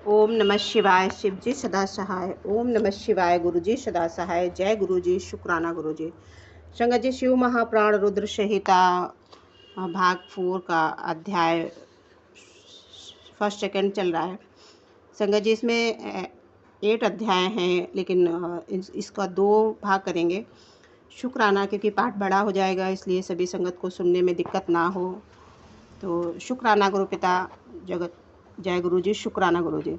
ओम नमः शिवाय। शिव जी सदा सहाय। ओम नमः शिवाय। गुरु जी सदा सहाय। जय गुरु जी। शुक्राना गुरु जी। संगत जी, शिव महाप्राण रुद्र संहिता भाग 4 का अध्याय फर्स्ट सेकंड चल रहा है। संगत जी, इसमें 8 अध्याय हैं, लेकिन इसका 2 भाग करेंगे। शुक्राना, क्योंकि पाठ बड़ा हो जाएगा, इसलिए सभी संगत को सुनने में दिक्कत ना हो। तो शुक्राना गुरु पिता जगत। जय गुरु जी। शुक्राना गुरु जी।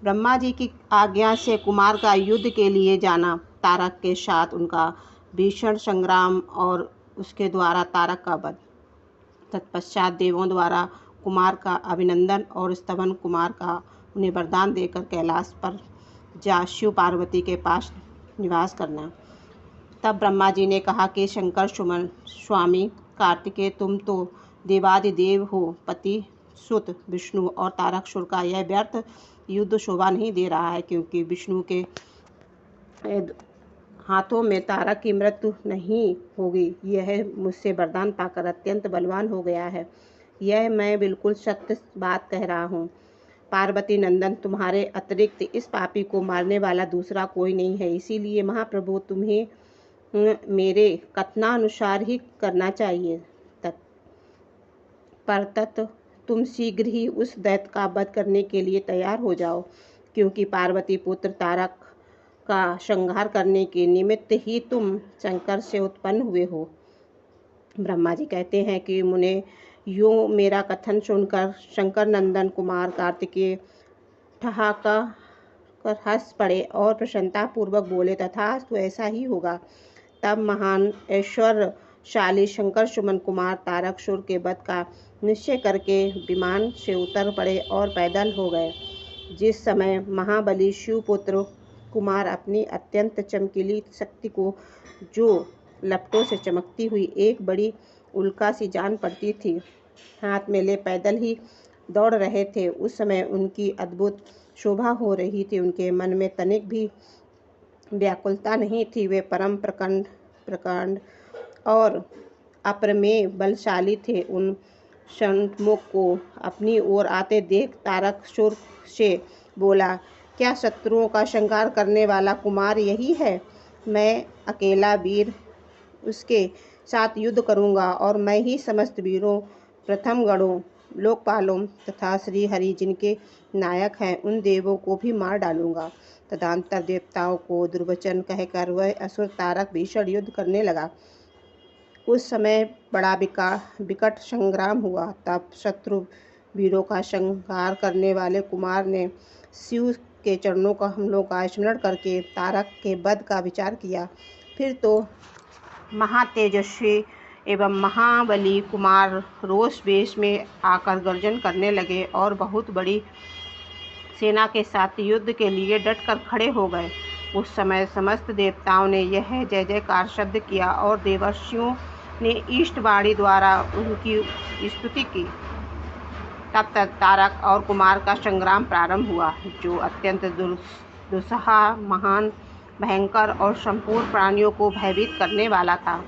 ब्रह्मा जी की आज्ञा से कुमार का युद्ध के लिए जाना, तारक के साथ उनका भीषण संग्राम और उसके द्वारा तारक का वध। तत्पश्चात देवों द्वारा कुमार का अभिनंदन और स्तवन कुमार का उन्हें वरदान देकर कैलाश पर जा शिव पार्वती के पास निवास करना। तब ब्रह्मा जी ने कहा कि शंकर सुमन स्वामी कार्तिकेय, तुम तो देवादिदेव हो। पति सुत विष्णु और तारकासुर का यह व्यर्थ युद्ध शोभा नहीं दे रहा है, क्योंकि विष्णु के हाथों में तारक की मृत्यु नहीं होगी। यह मुझसे वरदान पाकर अत्यंत बलवान हो गया है। यह मैं बिल्कुल सत्य बात कह रहा हूँ। पार्वती नंदन, तुम्हारे अतिरिक्त इस पापी को मारने वाला दूसरा कोई नहीं है। इसीलिए महाप्रभु, तुम्हें मेरे कथनानुसार ही करना चाहिए। तुम शीघ्र ही उस दैत्य का वध करने के लिए तैयार हो जाओ, क्योंकि पार्वती पुत्र तारक का संहार करने के निमित्त ही तुम शंकर से उत्पन्न हुए हो। ब्रह्मा जी कहते हैं कि मुने, यूँ मेरा कथन सुनकर शंकर नंदन कुमार कार्तिकेय ठहाका कर हंस पड़े और प्रसन्नतापूर्वक बोले, तथास्तु, ऐसा ही होगा। तब महान ऐश्वर्यशाली शंकर सुमन कुमार तारकासुर के वध का निश्चय करके विमान से उतर पड़े और पैदल हो गए। जिस समय महाबली शिवपुत्र कुमार अपनी अत्यंत चमकीली शक्ति को, जो लपटों से चमकती हुई एक बड़ी उल्का सी जान पड़ती थी, हाथ में ले पैदल ही दौड़ रहे थे, उस समय उनकी अद्भुत शोभा हो रही थी। उनके मन में तनिक भी व्याकुलता नहीं थी। वे परम प्रकांड और अप्रमेय बलशाली थे। उन षण्मुख को अपनी ओर आते देख तारकासुर से बोला, क्या शत्रुओं का संहार करने वाला कुमार यही है? मैं अकेला वीर उसके साथ युद्ध करूंगा, और मैं ही समस्त वीरों, प्रथम गणों, लोकपालों तथा श्री हरि जिनके नायक हैं, उन देवों को भी मार डालूंगा। तदंतर देवताओं को दुर्वचन कहकर वह असुर तारक भीषण युद्ध करने लगा। उस समय बड़ा विकट संग्राम हुआ। तब शत्रु वीरों का संहार करने वाले कुमार ने शिव के चरणों का हमलों का स्मरण करके तारक के वध का विचार किया। फिर तो महातेजस्वी एवं महाबली कुमार रोष वेश में आकर गर्जन करने लगे और बहुत बड़ी सेना के साथ युद्ध के लिए डटकर खड़े हो गए। उस समय समस्त देवताओं ने यह जय जयकार शब्द किया और देवर्षियों ने ईष्टवाणी द्वारा उनकी स्तुति की। तब तक तारक और कुमार का संग्राम प्रारंभ हुआ, जो अत्यंत दुस्सह, महान, भयंकर और संपूर्ण प्राणियों को भयभीत करने वाला था।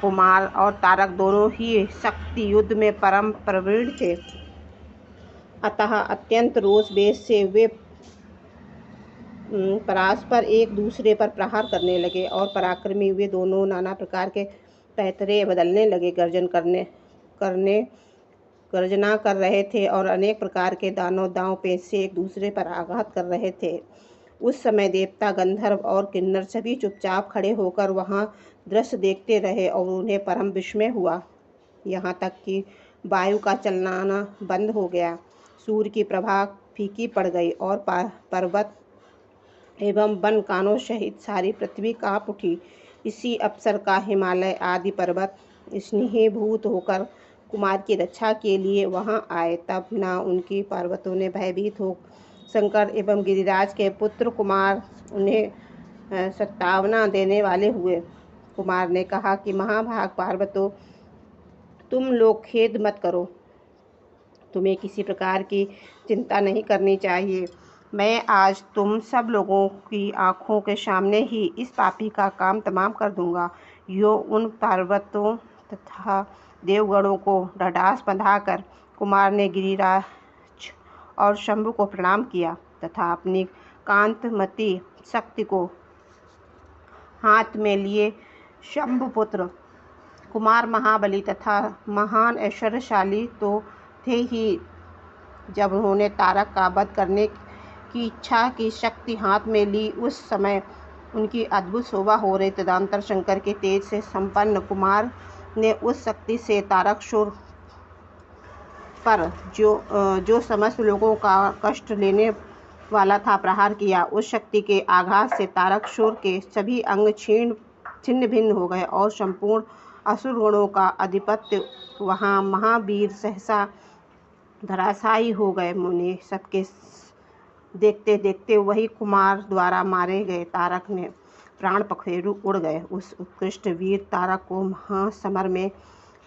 कुमार और तारक दोनों ही शक्ति युद्ध में परम प्रवीण थे, अतः अत्यंत रोष वेश से वे परस्पर एक दूसरे पर प्रहार करने लगे और पराक्रमी वे दोनों नाना प्रकार के पैतरे बदलने लगे, गर्जना कर रहे थे और अनेक प्रकार के दाव पेच से एक दूसरे पर आघात कर रहे थे। उस समय देवता, गंधर्व और किन्नर सभी चुपचाप खड़े होकर वहां दृश्य देखते रहे और उन्हें परम विस्मय हुआ। यहाँ तक कि वायु का चलना बंद हो गया, सूर्य की प्रभा फीकी पड़ गई और पर्वत एवं वन कानों सहित सारी पृथ्वी कांप उठी। इसी अवसर का हिमालय आदि पर्वत स्नेहीभूत होकर कुमार की रक्षा के लिए वहां आए। तब न उनकी पर्वतों ने भयभीत हो शंकर एवं गिरिराज के पुत्र कुमार उन्हें सत्तावना देने वाले हुए। कुमार ने कहा कि महाभाग पार्वतों, तुम लोग खेद मत करो, तुम्हें किसी प्रकार की चिंता नहीं करनी चाहिए। मैं आज तुम सब लोगों की आंखों के सामने ही इस पापी का काम तमाम कर दूंगा। यो उन पर्वतों तथा देवगणों को ढाढ़स बंधाकर कुमार ने गिरिराज और शंभु को प्रणाम किया तथा अपनी कांतमती शक्ति को हाथ में लिए शंभुपुत्र कुमार महाबली तथा महान ऐश्वर्यशाली तो थे ही। जब उन्होंने तारक का वध करने की इच्छा की शक्ति हाथ में ली, उस समय उनकी अद्भुत शोभा हो रही। तदनंतर शंकर के तेज से संपन्न कुमार ने उस शक्ति से तारकासुर पर जो समस्त लोगों का कष्ट लेने वाला था प्रहार किया। उस शक्ति के आघात से तारकासुर के सभी अंग छिन्न भिन्न हो गए और संपूर्ण असुर गणों का अधिपत्य वहाँ महावीर सहसा धराशायी हो गए। मुनि सबके देखते देखते वही कुमार द्वारा मारे गए तारक में प्राण पखेरु उड़ गए। उस उत्कृष्ट वीर तारक को महासमर में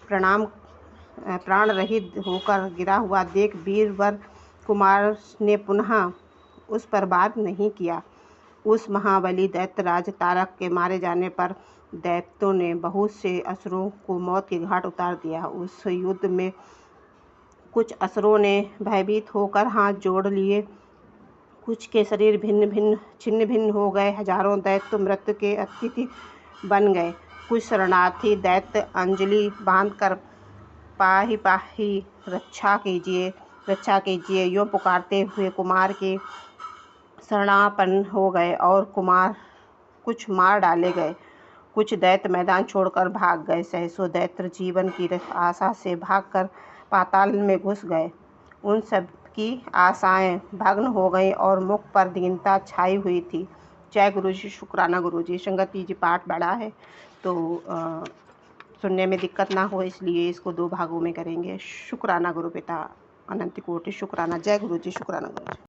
प्राण रहित होकर गिरा हुआ देख वीरवर कुमार ने पुनः उस पर वार नहीं किया। उस महाबली दैत्यराज तारक के मारे जाने पर दैत्यों ने बहुत से असुरों को मौत के घाट उतार दिया। उस युद्ध में कुछ असुरों ने भयभीत होकर हाथ जोड़ लिए, कुछ के शरीर छिन्न भिन्न हो गए। हजारों दैत्य मृत्यु के अतिथि बन गए। कुछ शरणार्थी दैत्य अंजलि बांधकर पाही पाही रक्षा कीजिए यूँ पुकारते हुए कुमार के शरणापन्न हो गए और कुछ मार डाले गए। कुछ दैत्य मैदान छोड़कर भाग गए। सहसों दैत्य जीवन की आशा से भागकर पाताल में घुस गए। उन सब की आशाएं भग्न हो गईं और मुख पर दीनता छाई हुई थी। जय गुरु जी, शुक्राना गुरु जी। संगति जी, पाठ बड़ा है तो सुनने में दिक्कत ना हो, इसलिए इसको 2 भागों में करेंगे। शुक्राना गुरु पिता, अनंत कोटि शुक्राना। जय गुरु जी, शुक्राना गुरु जी।